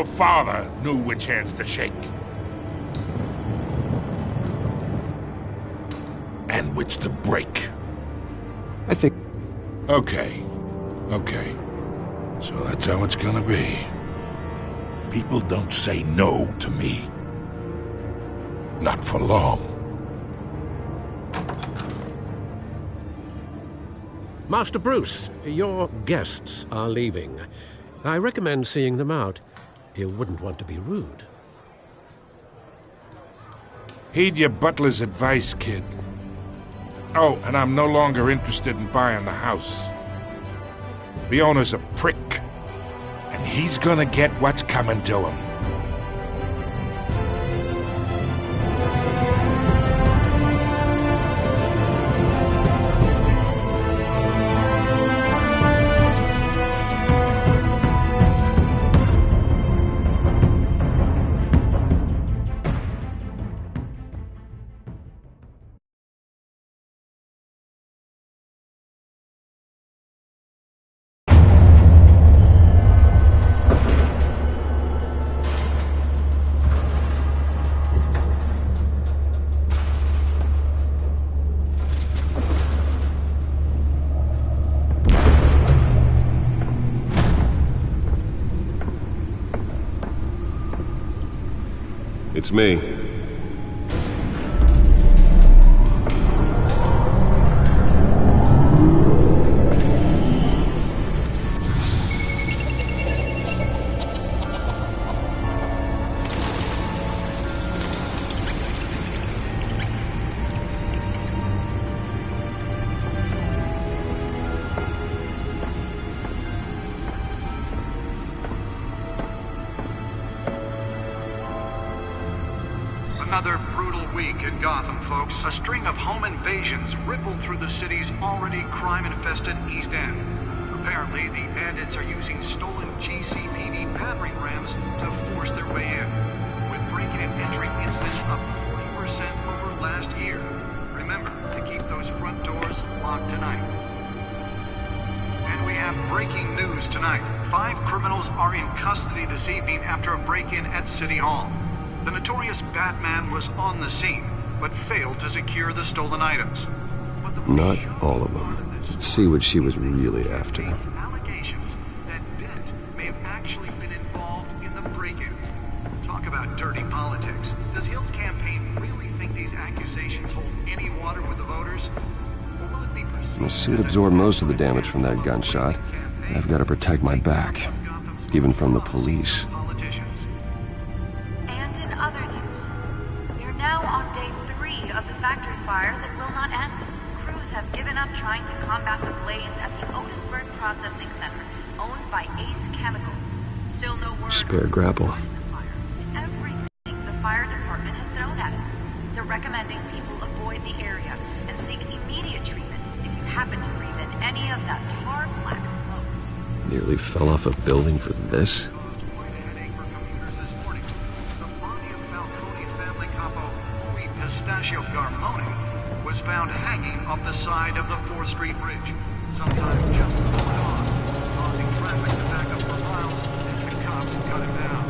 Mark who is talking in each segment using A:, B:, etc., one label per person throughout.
A: your father knew which hands to shake. And which to break.
B: I think...
A: Okay. So that's how it's gonna be. People don't say no to me. Not for long.
C: Master Bruce, your guests are leaving. I recommend seeing them out. You wouldn't want to be rude.
A: Heed your butler's advice, kid. Oh, and I'm no longer interested in buying the house. The owner's a prick, and he's gonna get what's coming to him.
B: It's me.
D: Another brutal week in Gotham, folks. A string of home invasions rippled through the city's already crime-infested East End. Apparently, the bandits are using stolen GCPD battering rams to force their way in, with breaking and entering incidents up 40% over last year. Remember to keep those front doors locked tonight. And we have breaking news tonight. 5 criminals are in custody this evening after a break-in at City Hall. The notorious Batman was on the scene, but failed to secure the stolen items.
B: Not all of them. Let's see what she was really after.
D: Allegations that Dent may have actually been involved in the break-in. Talk about dirty politics. Does Hill's campaign really think these accusations hold any water with the voters? Or will it be perceived?
B: The suit absorbed most of the damage from that gunshot. I've got to protect my back, even from the police.
E: Other news. We are now on day 3 of the factory fire that will not end. Crews have given up trying to combat the blaze at the Otisburg Processing Center, owned by Ace Chemical. Still no word.
B: Spare grapple.
E: Everything the fire department has thrown at it. They're recommending people avoid the area and seek immediate treatment if you happen to breathe in any of that tar black smoke.
B: Nearly fell off a building for this.
D: Pistachio Garmone was found hanging off the side of the 4th Street Bridge, sometime just before dawn, causing traffic to back up for miles as the cops cut him down.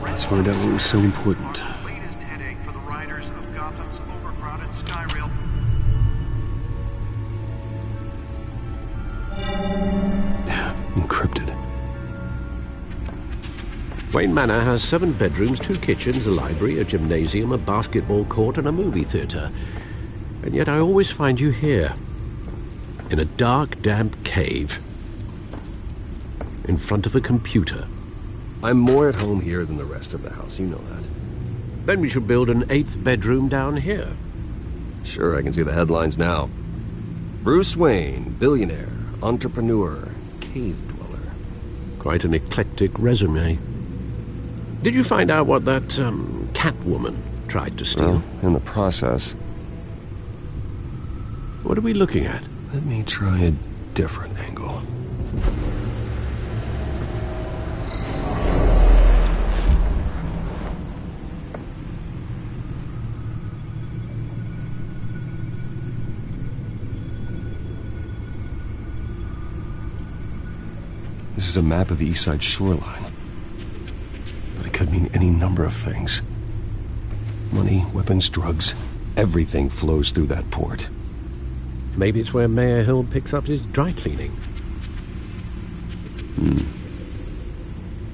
B: Let's find out what was so important.
D: The latest headache for the riders of Gotham's overcrowded Skyrail.
B: Encrypted.
C: Wayne Manor has 7 bedrooms, 2 kitchens, a library, a gymnasium, a basketball court, and a movie theater. And yet I always find you here, in a dark, damp cave, in front of a computer.
B: I'm more at home here than the rest of the house, you know that.
C: Then we should build an 8th bedroom down here.
B: Sure, I can see the headlines now. Bruce Wayne, billionaire, entrepreneur, cave dweller.
C: Quite an eclectic resume. Did you find out what that, Catwoman tried to steal?
B: Well, in the process.
C: What are we looking at?
B: Let me try a different angle. This is a map of the East Side shoreline. But it could mean any number of things. Money, weapons, drugs, everything flows through that port.
C: Maybe it's where Mayor Hill picks up his dry cleaning.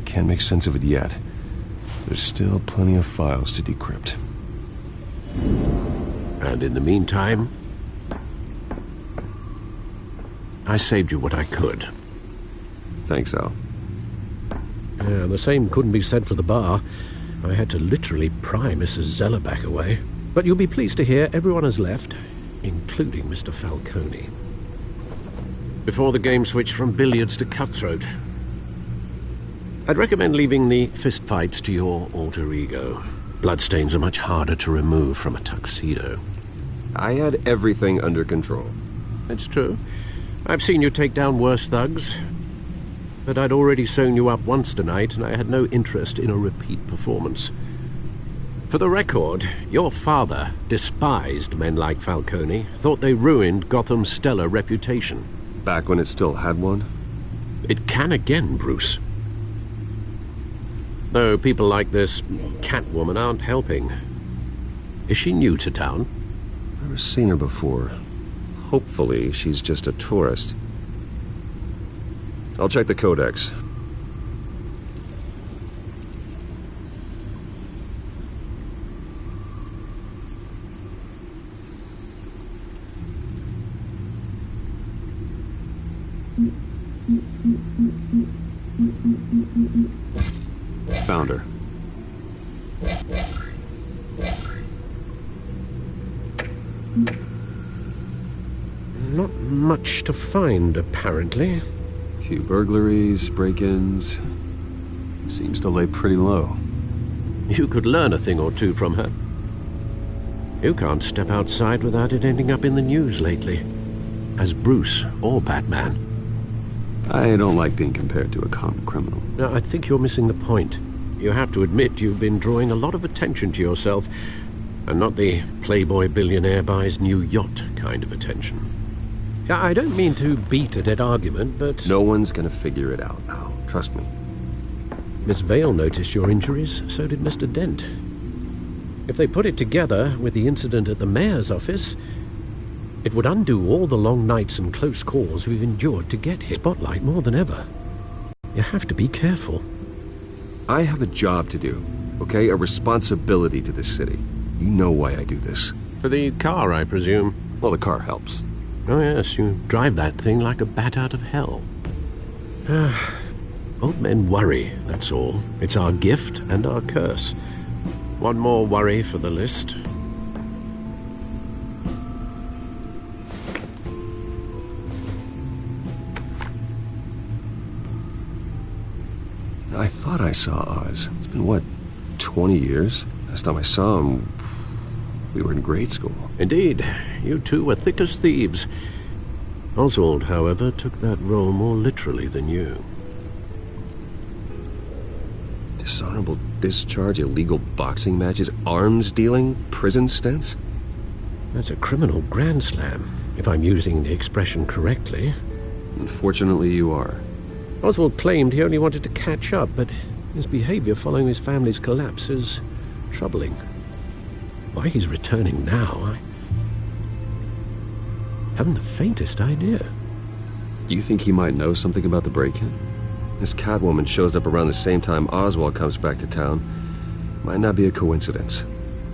B: Can't make sense of it yet. There's still plenty of files to decrypt.
C: And in the meantime, I saved you what I could.
B: Thanks, Al.
C: Yeah, the same couldn't be said for the bar. I had to literally pry Mrs. Zeller back away. But you'll be pleased to hear everyone has left, including Mr. Falcone. Before the game switched from billiards to cutthroat. I'd recommend leaving the fistfights to your alter ego. Bloodstains are much harder to remove from a tuxedo.
B: I had everything under control.
C: That's true. I've seen you take down worse thugs. But I'd already sewn you up once tonight, and I had no interest in a repeat performance. For the record, your father despised men like Falcone, thought they ruined Gotham's stellar reputation.
B: Back when it still had one?
C: It can again, Bruce. Though people like this Catwoman aren't helping. Is she new to town?
B: Never seen her before. Hopefully, she's just a tourist. I'll check the codex. Found her.
C: Not much to find, apparently.
B: Few burglaries, break-ins. Seems to lay pretty low.
C: You could learn a thing or two from her. You can't step outside without it ending up in the news lately. As Bruce or Batman.
B: I don't like being compared to a common criminal.
C: No, I think you're missing the point. You have to admit you've been drawing a lot of attention to yourself, and not the playboy billionaire buys new yacht kind of attention. I don't mean to beat a dead argument, but...
B: No one's gonna figure it out now. Trust me.
C: Miss Vale noticed your injuries, so did Mr. Dent. If they put it together with the incident at the mayor's office, it would undo all the long nights and close calls we've endured to get hit spotlight more than ever. You have to be careful.
B: I have a job to do, okay? A responsibility to this city. You know why I do this.
C: For the car, I presume.
B: Well, the car helps.
C: Oh yes, you drive that thing like a bat out of hell. Old men worry, that's all. It's our gift and our curse. One more worry for the list.
B: I thought I saw Oz. It's been, what, 20 years? Last time I saw him, we were in grade school.
C: Indeed, you two were thick as thieves. Oswald, however, took that role more literally than you.
B: Dishonorable discharge, illegal boxing matches, arms dealing, prison stints?
C: That's a criminal grand slam, if I'm using the expression correctly.
B: Unfortunately, you are.
C: Oswald claimed he only wanted to catch up, but his behavior following his family's collapse is troubling. Why he's returning now, I haven't the faintest idea.
B: Do you think he might know something about the break-in? This Catwoman shows up around the same time Oswald comes back to town. Might not be a coincidence.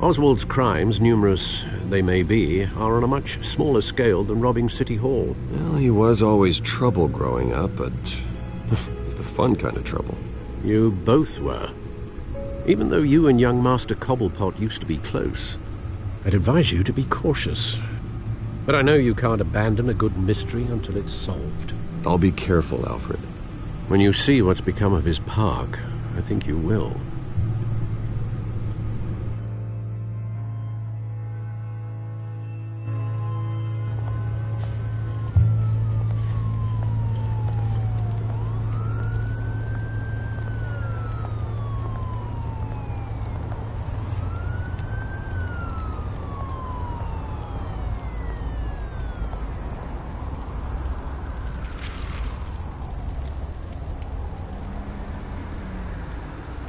C: Oswald's crimes, numerous they may be, are on a much smaller scale than robbing City Hall.
B: Well, he was always trouble growing up, but it's the fun kind of trouble.
C: You both were. Even though you and young Master Cobblepot used to be close, I'd advise you to be cautious. But I know you can't abandon a good mystery until it's solved.
B: I'll be careful, Alfred.
C: When you see what's become of his park, I think you will.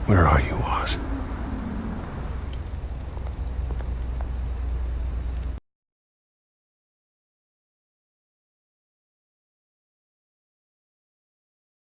B: Where are you, Oz?